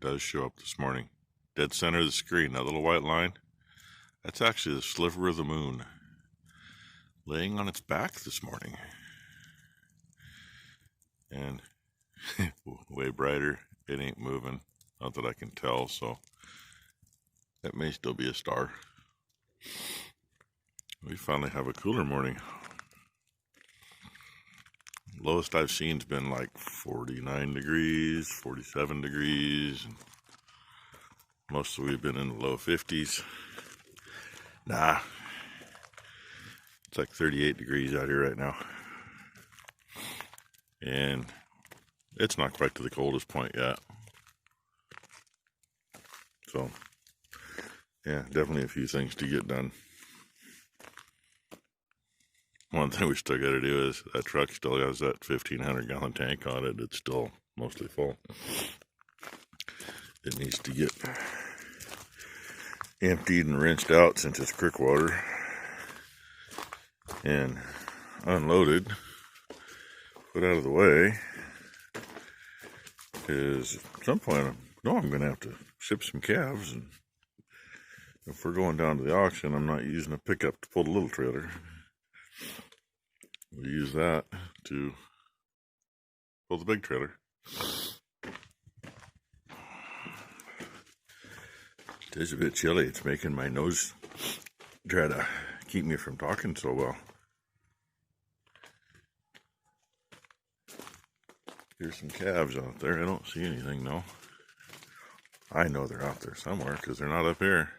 it does show up this morning. Dead center of the screen, that little white line, that's actually the sliver of the moon laying on its back this morning. And way brighter. It ain't moving, not that I can tell, so that may still be a star. We finally have a cooler morning. Lowest I've seen's been like 49 degrees, 47 degrees. And most of we've been in the low 50s. Nah, it's like 38 degrees out here right now. And it's not quite to the coldest point yet. So, yeah, definitely a few things to get done. One thing we still got to do is that truck still has that 1,500 gallon tank on it. It's still mostly full. It needs to get emptied and rinsed out since it's creek water and unloaded, put out of the way, because at some point I know I'm going to have to ship some calves, and if we're going down to the auction, I'm not using a pickup to pull the little trailer. We use that to pull the big trailer. It is a bit chilly. It's making my nose try to keep me from talking so well. Here's some calves out there. I don't see anything though. I know they're out there somewhere because they're not up here.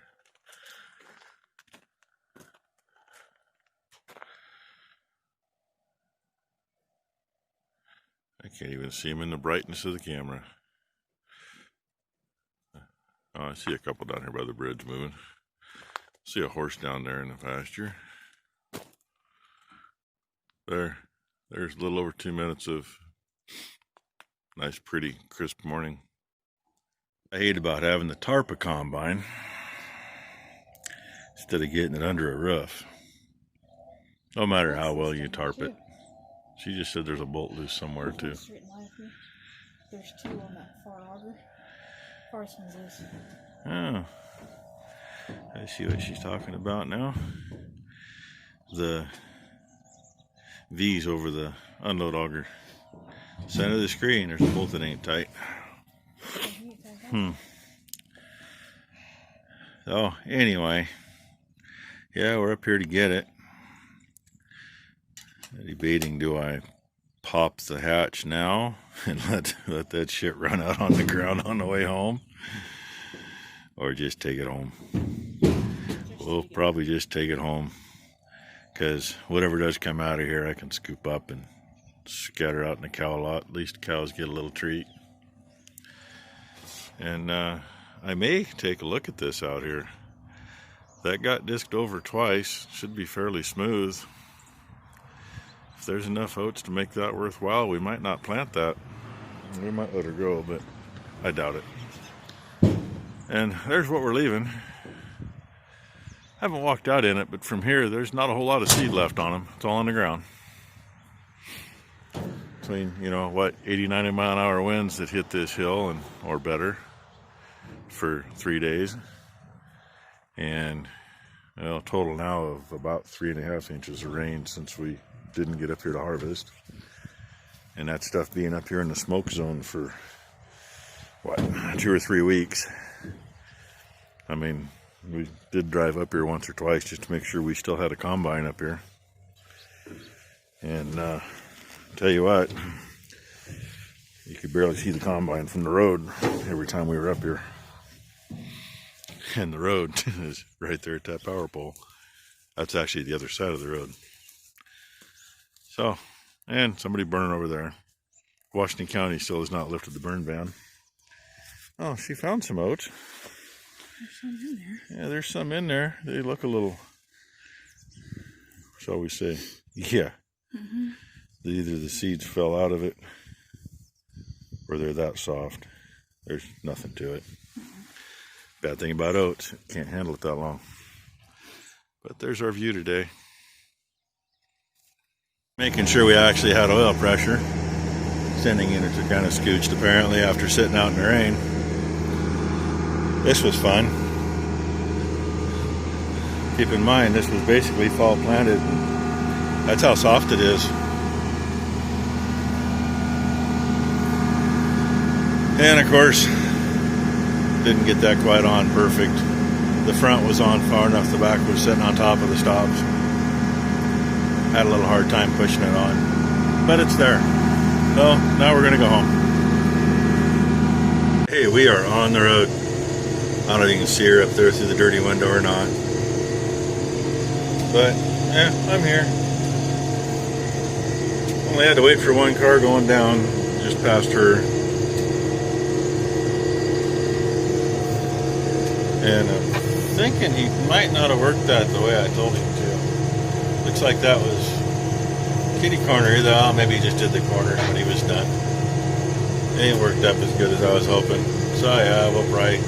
I can't even see them in the brightness of the camera. Oh, I see a couple down here by the bridge moving. See a horse down there in the pasture. There's a little over 2 minutes of nice, pretty, crisp morning. I hate about having the tarp a combine instead of getting it under a roof. No matter how well you tarp it. She just said there's a bolt loose somewhere too. There's two on that far auger. Farthest one's loose. Oh. I see what she's talking about now. The V's over the unload auger. Center of the screen, there's a bolt that ain't tight. So anyway, yeah, we're up here to get it. Debating, do I pop the hatch now and let that shit run out on the ground on the way home, or just take it home? We'll probably just take it home, because whatever does come out of here I can scoop up and scatter out in the cow lot. At least the cows get a little treat. And I may take a look at this out here. That got disced over twice. Should be fairly smooth. If there's enough oats to make that worthwhile, we might not plant that. We might let her go, but I doubt it. And there's what we're leaving. I haven't walked out in it, but from here, there's not a whole lot of seed left on them. It's all on the ground. Between, 80, 90 mile an hour winds that hit this hill or better for 3 days. And, total now of about 3.5 inches of rain since we didn't get up here to harvest. And that stuff being up here in the smoke zone for 2 or 3 weeks. I mean, we did drive up here once or twice just to make sure we still had a combine up here. And tell you what, you could barely see the combine from the road every time we were up here. And the road is right there at that power pole. That's actually the other side of the road. So, and somebody burning over there. Washington County still has not lifted the burn ban. Oh, she found some oats. There's some in there. Yeah, there's some in there. They look a little, shall we say, yeah. Either the seeds fell out of it or they're that soft. There's nothing to it. Bad thing about oats, it can't handle it that long. But there's our view today. Making sure we actually had oil pressure. Sending units are kind of scooched apparently after sitting out in the rain. This was fun. Keep in mind, this was basically fall planted. That's how soft it is. And of course, didn't get that quite on perfect. The front was on far enough, the back was sitting on top of the stops. Had a little hard time pushing it on, but it's there. So now we're gonna go home. Hey, we are on the road. I don't know if you can see her up there through the dirty window or not. But, yeah, I'm here. Only had to wait for one car going down just past her. And I'm thinking he might not have worked that the way I told him to. Looks like that was kitty corner. Either maybe he just did the corner when he was done. It ain't worked up as good as I was hoping. So yeah, we'll probably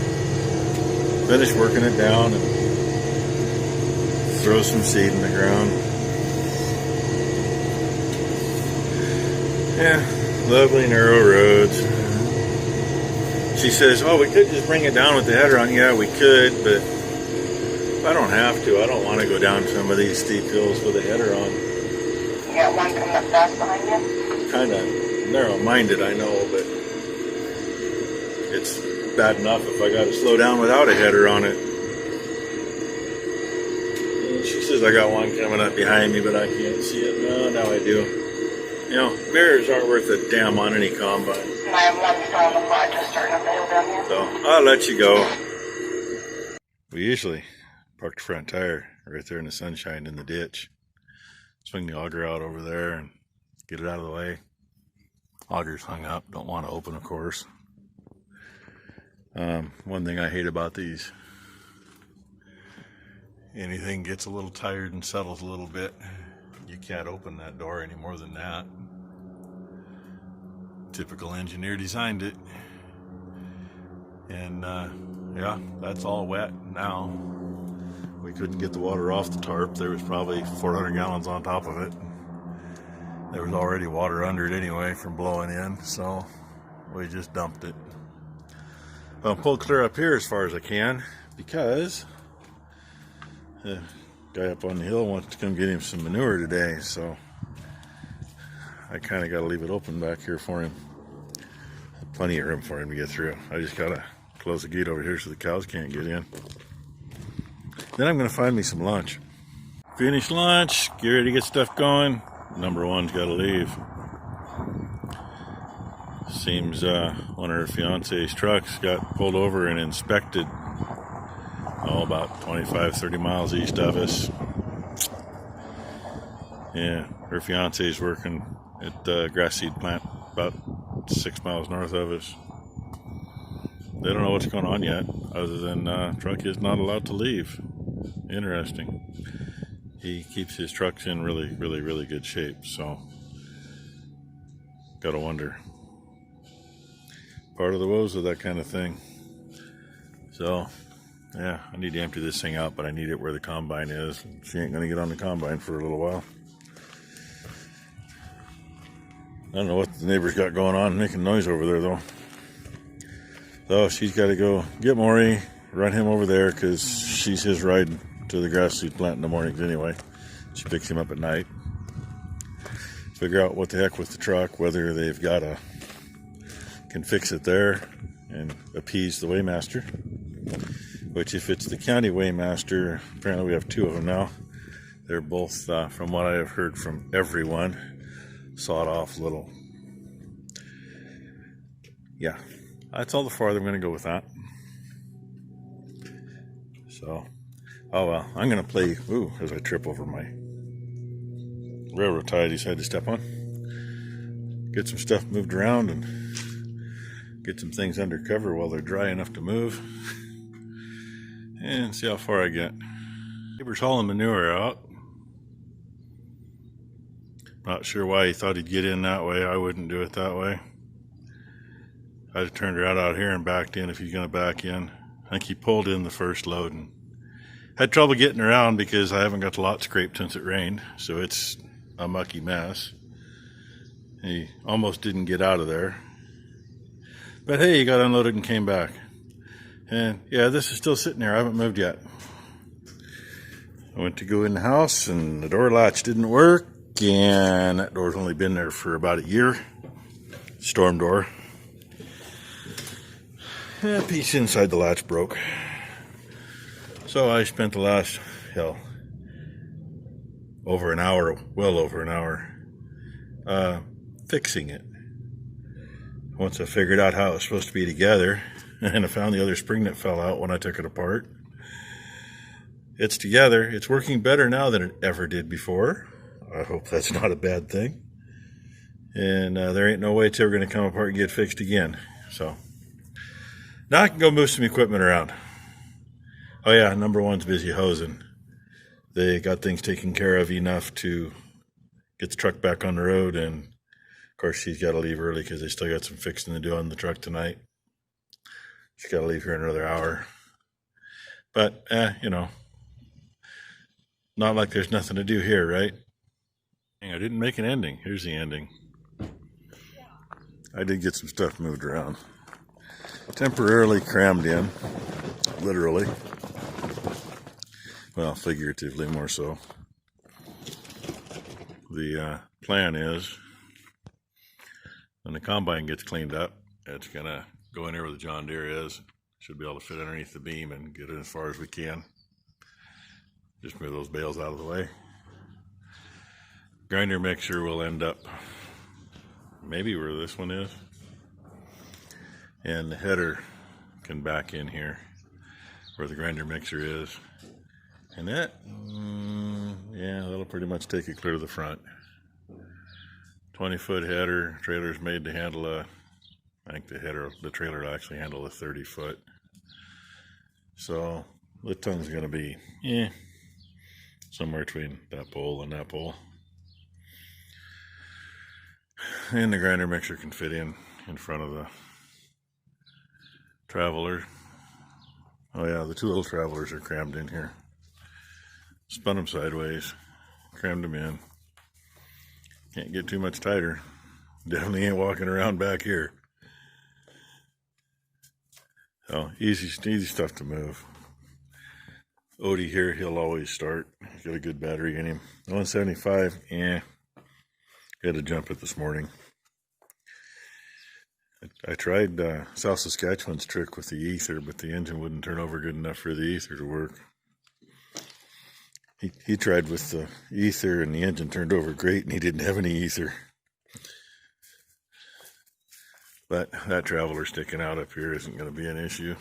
finish working it down and throw some seed in the ground. Yeah, lovely narrow roads. She says, oh, we could just bring it down with the header on. Yeah, we could, but I don't have to. I don't want to go down some of these steep hills with a header on. You got one coming up fast behind you? Kind of narrow-minded, I know, but it's bad enough if I got to slow down without a header on it. And she says I got one coming up behind me, but I can't see it. No, now I do. You know, mirrors aren't worth a damn on any combine. And I have one still on the flat just starting up the hill down here. So I'll let you go. We usually park the front tire right there in the sunshine in the ditch. Swing the auger out over there and get it out of the way. Auger's hung up, don't want to open, of course. One thing I hate about these, anything gets a little tired and settles a little bit, you can't open that door any more than that. Typical engineer designed it. And yeah, that's all wet now. We couldn't get the water off the tarp. There was probably 400 gallons on top of it. There was already water under it anyway from blowing in, so we just dumped it. I'll pull clear up here as far as I can because the guy up on the hill wants to come get him some manure today, so I kind of got to leave it open back here for him. Plenty of room for him to get through. I just got to close the gate over here so the cows can't get in. Then I'm going to find me some lunch. Finish lunch, get ready to get stuff going. Number one's got to leave. Seems one of her fiance's trucks got pulled over and inspected about 25-30 miles east of us. Yeah, her fiance's working at the grass seed plant about 6 miles north of us. They don't know what's going on yet, other than truck is not allowed to leave. Interesting. He keeps his trucks in really good shape, so gotta wonder. Part of the woes of that kind of thing. So yeah, I need to empty this thing out, but I need it where the combine is. She ain't gonna get on the combine for a little while. I don't know what the neighbors got going on, making noise over there though. So she's got to go get Maury, run him over there because she's his ride to the grass seed plant in the mornings anyway. She picks him up at night. Figure out what the heck with the truck, whether they've got can fix it there and appease the weighmaster. Which if it's the county weighmaster, apparently we have two of them now. They're both, from what I have heard from everyone, sawed off little. Yeah, that's all the farther I'm going to go with that. So, oh well, I'm going to play, as I trip over my railroad tie I decided to step on. Get some stuff moved around and get some things under cover while they're dry enough to move. And see how far I get. Neighbor's hauling manure out. Not sure why he thought he'd get in that way. I wouldn't do it that way. I'd have turned right out here and backed in if he's going to back in. I think he pulled in the first load and had trouble getting around because I haven't got the lot scraped since it rained. So it's a mucky mess. He almost didn't get out of there. But hey, he got unloaded and came back. And yeah, this is still sitting there. I haven't moved yet. I went to go in the house and the door latch didn't work, and that door's only been there for about a year. Storm door. A piece inside the latch broke. So I spent the last, over an hour, well over an hour, fixing it. Once I figured out how it was supposed to be together, and I found the other spring that fell out when I took it apart. It's together. It's working better now than it ever did before. I hope that's not a bad thing. And there ain't no way it's ever going to come apart and get fixed again. So now I can go move some equipment around. Oh yeah, number one's busy hosing. They got things taken care of enough to get the truck back on the road, and of course she's got to leave early because they still got some fixing to do on the truck tonight. She's got to leave here in another hour. But, not like there's nothing to do here, right? I didn't make an ending. Here's the ending. I did get some stuff moved around. Temporarily crammed in, literally. Well, figuratively more so. The plan is, when the combine gets cleaned up, it's going to go in there where the John Deere is. Should be able to fit underneath the beam and get it as far as we can. Just move those bales out of the way. Grinder mixer will end up maybe where this one is. And the header can back in here where the grinder mixer is. And that, that'll pretty much take it clear to the front. 20-foot header. Trailer's made to handle I think the trailer will actually handle a 30-foot. So the tongue's going to be, somewhere between that pole and that pole. And the grinder mixer can fit in front of the Traveler. Oh yeah, the two little Travelers are crammed in here. Spun them sideways, crammed them in. Can't get too much tighter. Definitely ain't walking around back here. So easy stuff to move. Odie here, he'll always start. He's got a good battery in him. 175, had to jump it this morning. I tried South Saskatchewan's trick with the ether, but the engine wouldn't turn over good enough for the ether to work. He tried with the ether and the engine turned over great, and he didn't have any ether. But that Traveler sticking out up here isn't going to be an issue.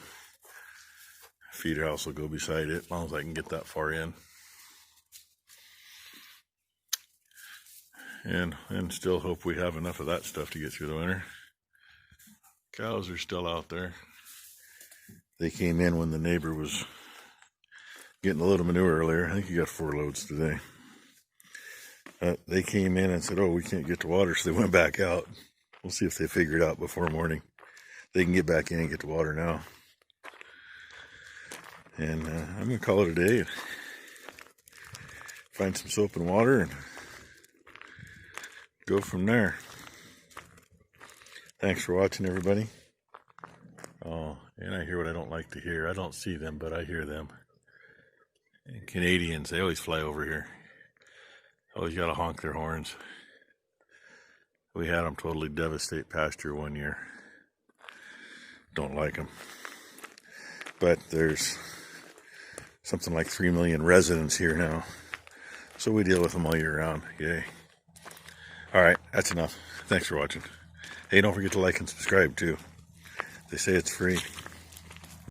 Feeder house will go beside it as long as I can get that far in. And still hope we have enough of that stuff to get through the winter. Cows are still out there. They came in when the neighbor was getting a load of manure earlier. I think he got 4 loads today. They came in and said, oh, we can't get to water, so they went back out. We'll see if they figure it out before morning. They can get back in and get to water now. And I'm going to call it a day. Find some soap and water and go from there. Thanks for watching, everybody. Oh, and I hear what I don't like to hear. I don't see them, but I hear them. And Canadians, they always fly over here. Always got to honk their horns. We had them totally devastate pasture one year. Don't like them. But there's something like 3 million residents here now. So we deal with them all year round. Yay. All right, that's enough. Thanks for watching. Hey, don't forget to like and subscribe too. They say it's free.